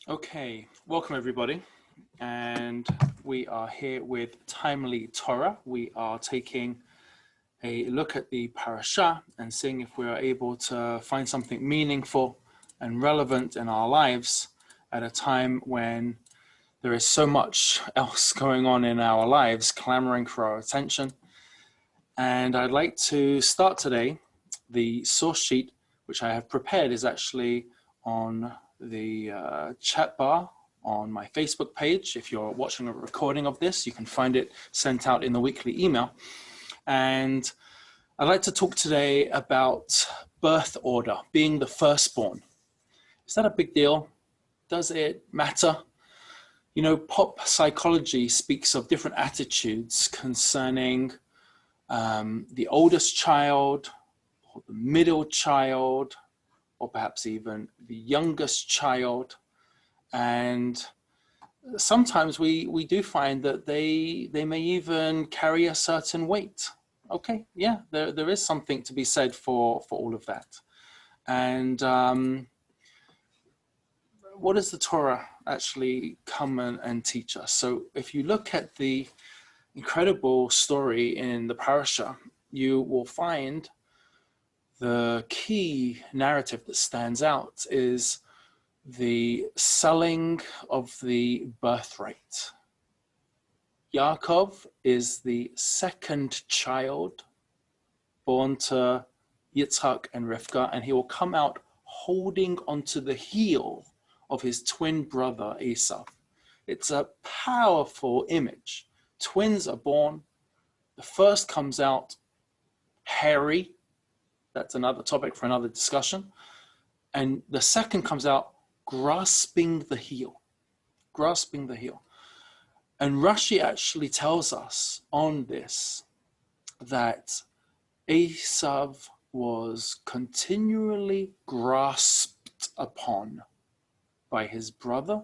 Okay, welcome everybody, and we are here with Timely Torah. We are taking a look at the parasha and seeing if we are able to find something meaningful and relevant in our lives at a time when there is so much else going on in our lives, clamoring for our attention. And I'd like to start today. The source sheet, which I have prepared, is actually on the chat bar on my Facebook page. If you're watching a recording of this, you can find it sent out in the weekly email. And I'd like to talk today about birth order, being the firstborn. Is that a big deal? Does it matter? You know, pop psychology speaks of different attitudes concerning the oldest child, or the middle child, or perhaps even the youngest child. And sometimes we do find that they may even carry a certain weight. Okay, yeah, there is something to be said for all of that. And what does the Torah actually come and teach us? So if you look at the incredible story in the parasha, you will find the key narrative that stands out is the selling of the birthright. Yaakov is the second child born to Yitzhak and Rivka, and he will come out holding onto the heel of his twin brother Esau. It's a powerful image. Twins are born. The first comes out hairy. That's another topic for another discussion. And the second comes out grasping the heel. Grasping the heel. And Rashi actually tells us on this that Esau was continually grasped upon by his brother,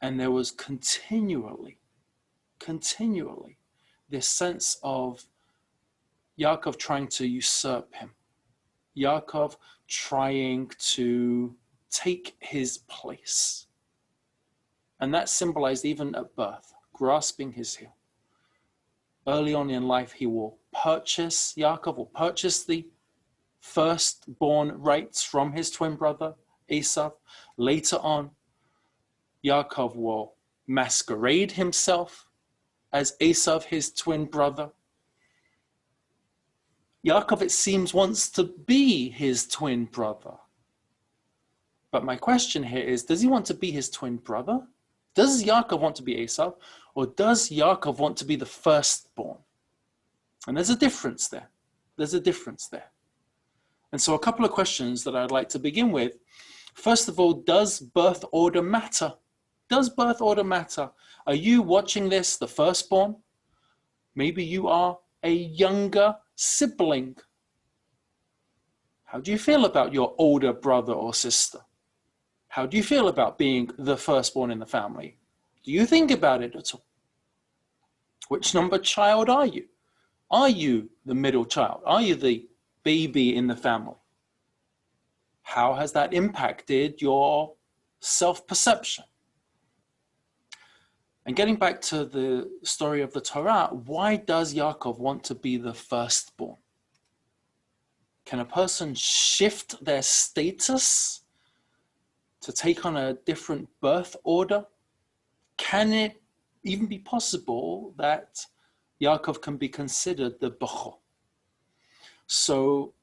and there was continually this sense of Yaakov trying to usurp him. Yaakov trying to take his place. And that's symbolized even at birth, grasping his heel. Early on in life, Yaakov will purchase the firstborn rights from his twin brother, Esau. Later on, Yaakov will masquerade himself as Esau, his twin brother. Yaakov, it seems, wants to be his twin brother. But my question here is, does he want to be his twin brother? Does Yaakov want to be Esau? Or does Yaakov want to be the firstborn? And there's a difference there. And so a couple of questions that I'd like to begin with. First of all, does birth order matter? Does birth order matter? Are you watching this, the firstborn? Maybe you are a younger sibling. How do you feel about your older brother or sister? How do you feel about being the firstborn in the family? Do you think about it at all? Which number child are you? Are you the middle child? Are you the baby in the family? How has that impacted your self-perception? And getting back to the story of the Torah, why does Yaakov want to be the firstborn? Can a person shift their status to take on a different birth order? Can it even be possible that Yaakov can be considered the Bechor? So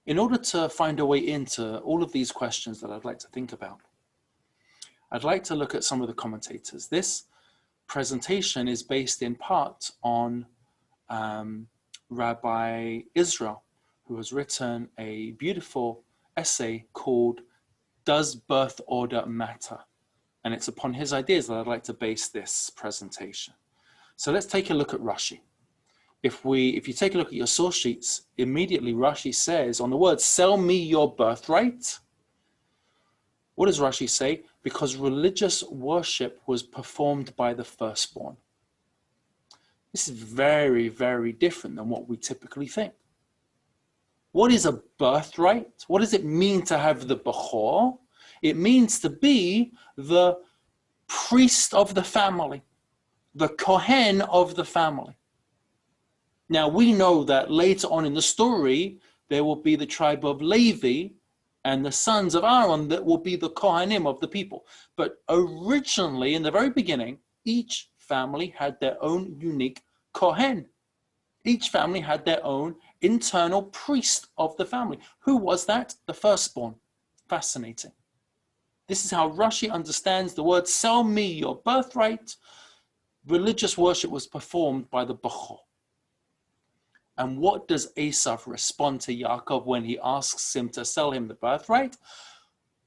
in order to find a way into all of these questions that I'd like to think about, I'd like to look at some of the commentators. This presentation is based in part on Rabbi Israel, who has written a beautiful essay called Does Birth Order Matter? And it's upon his ideas that I'd like to base this presentation. So let's take a look at Rashi. If you take a look at your source sheets, immediately Rashi says on the word, sell me your birthright. What does Rashi say? Because religious worship was performed by the firstborn. This is very, very different than what we typically think. What is a birthright? What does it mean to have the Bechor? It means to be the priest of the family, the Kohen of the family. Now, we know that later on in the story, there will be the tribe of Levi and the sons of Aaron that will be the Kohanim of the people. But originally, in the very beginning, each family had their own unique Kohen. Each family had their own internal priest of the family. Who was that? The firstborn. Fascinating. This is how Rashi understands the word, sell me your birthright. Religious worship was performed by the Bechor. And what does Esav respond to Yaakov when he asks him to sell him the birthright?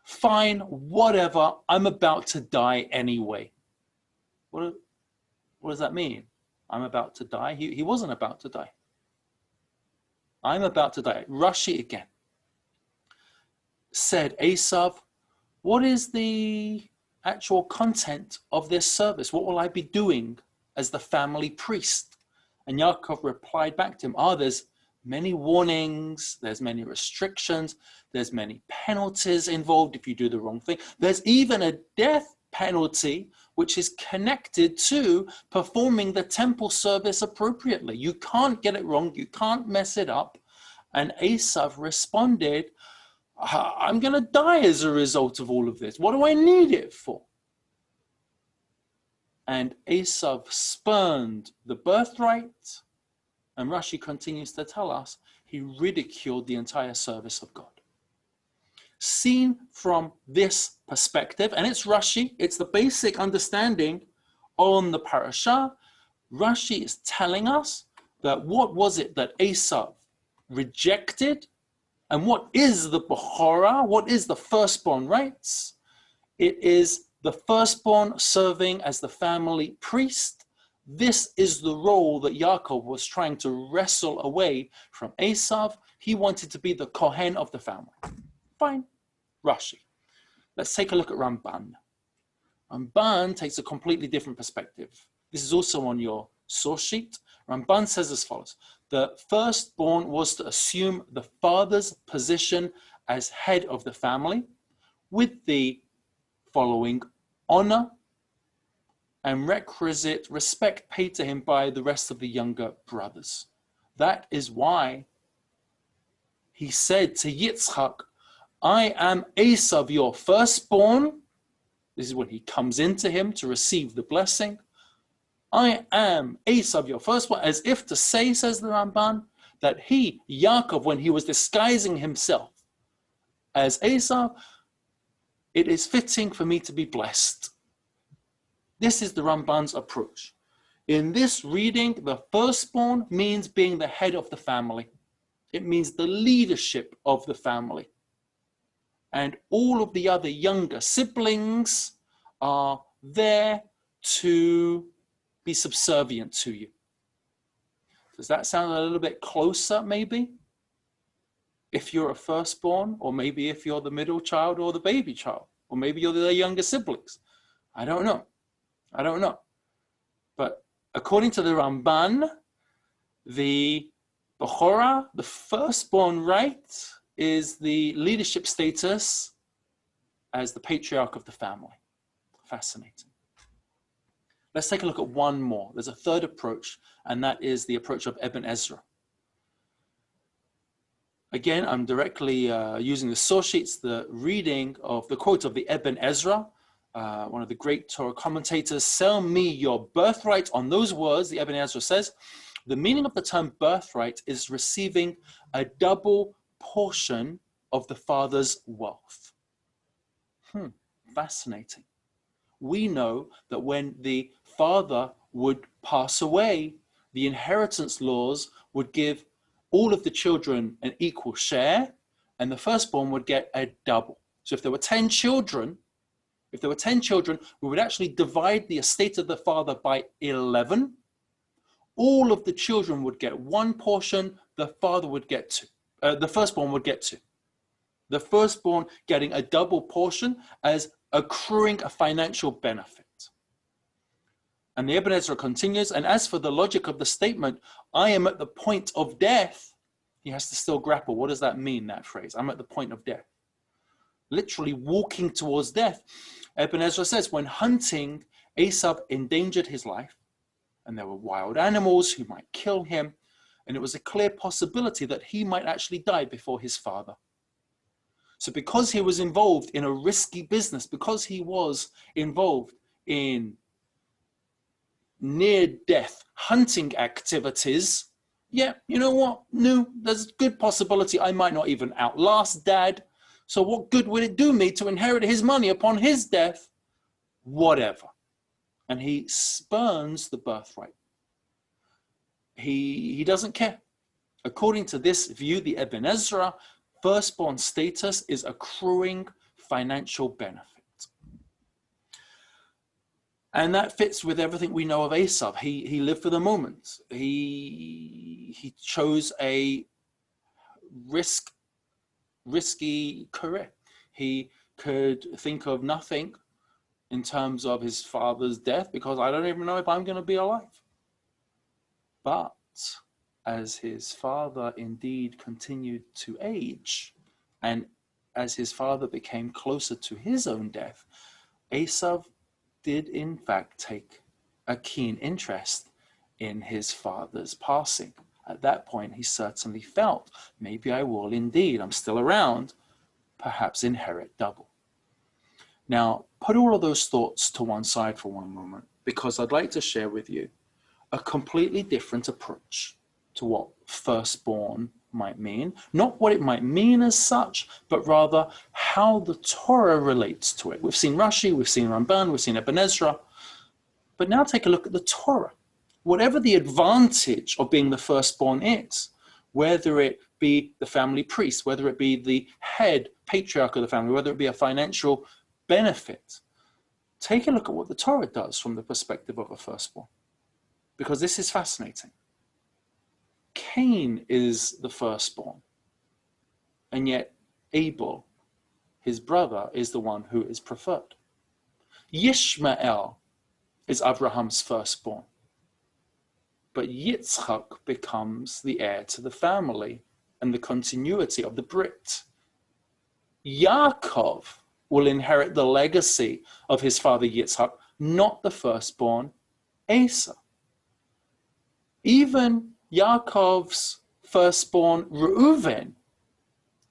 Fine, whatever, I'm about to die anyway. What does that mean? I'm about to die? He wasn't about to die. I'm about to die. Rashi again said, Esav, what is the actual content of this service? What will I be doing as the family priest? And Yaakov replied back to him, there's many warnings, there's many restrictions, there's many penalties involved if you do the wrong thing. There's even a death penalty which is connected to performing the temple service appropriately. You can't get it wrong, you can't mess it up. And Esav responded, I'm going to die as a result of all of this. What do I need it for? And Esav spurned the birthright, and Rashi continues to tell us he ridiculed the entire service of God. Seen from this perspective, and it's Rashi, it's the basic understanding on the parasha, Rashi is telling us that what was it that Esav rejected, and what is the Bechorah, what is the firstborn rights? It is the firstborn serving as the family priest. This is the role that Yaakov was trying to wrestle away from Esav. He wanted to be the Kohen of the family. Fine. Rashi. Let's take a look at Ramban. Ramban takes a completely different perspective. This is also on your source sheet. Ramban says as follows. The firstborn was to assume the father's position as head of the family with the following honor and requisite respect paid to him by the rest of the younger brothers. That is why he said to Yitzchak, I am Esav, your firstborn. This is when he comes into him to receive the blessing. I am Esav, your firstborn, as if to say, says the Ramban, that he, Yaakov, when he was disguising himself as Esav, it is fitting for me to be blessed. This is the Ramban's approach. In this reading, the firstborn means being the head of the family. It means the leadership of the family. And all of the other younger siblings are there to be subservient to you. Does that sound a little bit closer, maybe? If you're a firstborn, or maybe if you're the middle child or the baby child, or maybe you're the younger siblings. I don't know. But according to the Ramban, the Bechorah, the firstborn right, is the leadership status as the patriarch of the family. Fascinating. Let's take a look at one more. There's a third approach, and that is the approach of Ebenezer. Again, I'm directly using the source sheets, the reading of the quote of the Ebenezer, one of the great Torah commentators. Sell me your birthright. On those words, the Ebenezer says, the meaning of the term birthright is receiving a double portion of the father's wealth. Fascinating. We know that when the father would pass away, the inheritance laws would give all of the children an equal share, and the firstborn would get a double. So if there were 10 children, we would actually divide the estate of the father by 11. All of the children would get one portion, the father would get two. The firstborn would get two. The firstborn getting a double portion as accruing a financial benefit. And the Ebenezer continues, and as for the logic of the statement, I am at the point of death, he has to still grapple. What does that mean, that phrase? I'm at the point of death. literally walking towards death. Ebenezer says, when hunting, Esau endangered his life, and there were wild animals who might kill him, and it was a clear possibility that he might actually die before his father. So because he was involved in a risky business, because he was involved in near-death hunting activities, yeah, you know what? No, there's a good possibility I might not even outlast Dad. So what good would it do me to inherit his money upon his death? Whatever. And he spurns the birthright. He doesn't care. According to this view, the Ebenezer, firstborn status is accruing financial benefit. And that fits with everything we know of Esau. He lived for the moment. He chose a risky career. He could think of nothing in terms of his father's death, because I don't even know if I'm going to be alive. But as his father indeed continued to age, and as his father became closer to his own death, Esau did in fact take a keen interest in his father's passing. At that point, he certainly felt, maybe I will indeed, I'm still around, perhaps inherit double. Now, put all of those thoughts to one side for one moment, because I'd like to share with you a completely different approach to what firstborn might mean. Not what it might mean as such, but rather how the Torah relates to it. We've seen Rashi, we've seen Ramban, we've seen Ebenezer, but now take a look at the Torah. Whatever the advantage of being the firstborn is, whether it be the family priest, whether it be the head patriarch of the family, whether it be a financial benefit, take a look at what the Torah does from the perspective of a firstborn, because this is fascinating. Cain is the firstborn, and yet Abel, his brother, is the one who is preferred. Yishmael is Abraham's firstborn, but Yitzchak becomes the heir to the family and the continuity of the Brit. Yaakov will inherit the legacy of his father Yitzchak, not the firstborn Esau. Even Yaakov's firstborn Reuven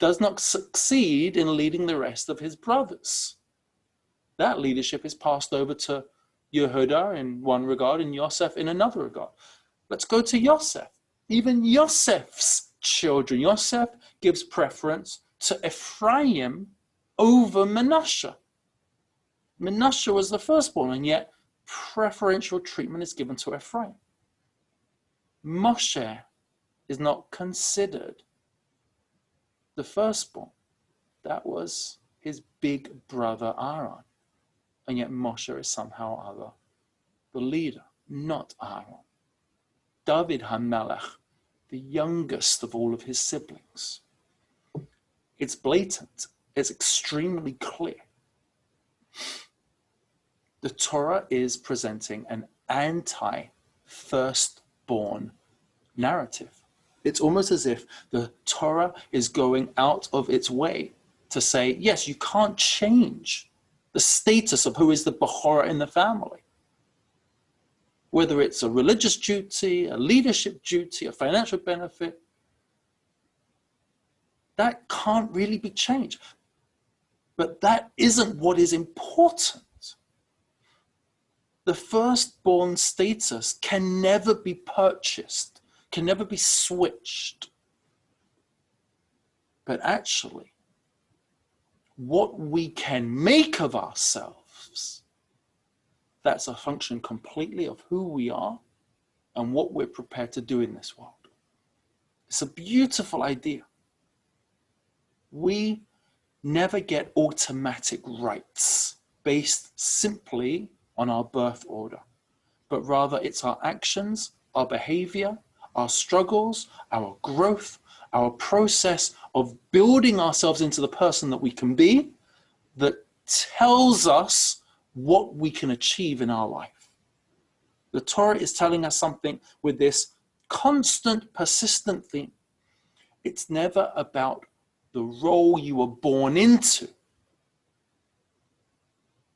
does not succeed in leading the rest of his brothers. That leadership is passed over to Yehuda in one regard and Yosef in another regard. Let's go to Yosef. Even Yosef's children, Yosef gives preference to Ephraim over Manasseh. Manasseh was the firstborn, and yet preferential treatment is given to Ephraim. Moshe is not considered the firstborn. That was his big brother Aaron. And yet Moshe is somehow or other the leader, not Aaron. David HaMelech, the youngest of all of his siblings. It's blatant. It's extremely clear. The Torah is presenting an anti-firstborn narrative. It's almost as if the Torah is going out of its way to say, yes, you can't change the status of who is the Bechorah in the family. Whether it's a religious duty, a leadership duty, a financial benefit, that can't really be changed. But that isn't what is important. The firstborn status can never be purchased, can never be switched. But actually, what we can make of ourselves, that's a function completely of who we are and what we're prepared to do in this world. It's a beautiful idea. We never get automatic rights based simply on our birth order, but rather it's our actions, our behavior, our struggles, our growth, our process of building ourselves into the person that we can be that tells us what we can achieve in our life. The Torah is telling us something with this constant, persistent theme. It's never about the role you were born into,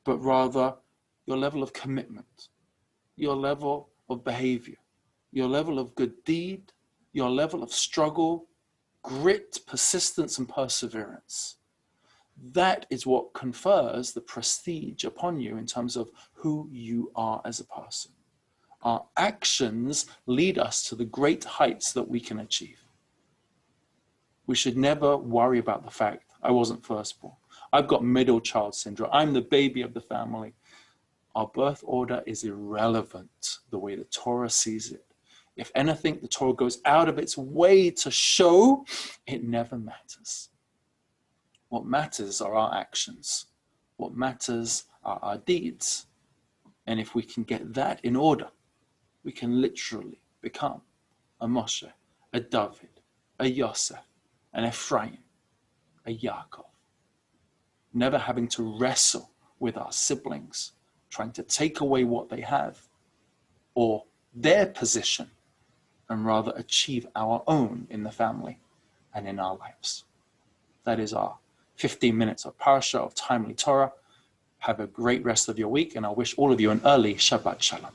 but rather your level of commitment, your level of behavior, your level of good deed, your level of struggle, grit, persistence, and perseverance. That is what confers the prestige upon you in terms of who you are as a person. Our actions lead us to the great heights that we can achieve. We should never worry about the fact, I wasn't firstborn. I've got middle child syndrome. I'm the baby of the family. Our birth order is irrelevant the way the Torah sees it. If anything, the Torah goes out of its way to show it never matters. What matters are our actions. What matters are our deeds. And if we can get that in order, we can literally become a Moshe, a David, a Yosef, an Ephraim, a Yaakov. Never having to wrestle with our siblings, trying to take away what they have or their position, and rather achieve our own in the family and in our lives. That is our 15 minutes of Parasha of Timely Torah. Have a great rest of your week, and I wish all of you an early Shabbat Shalom.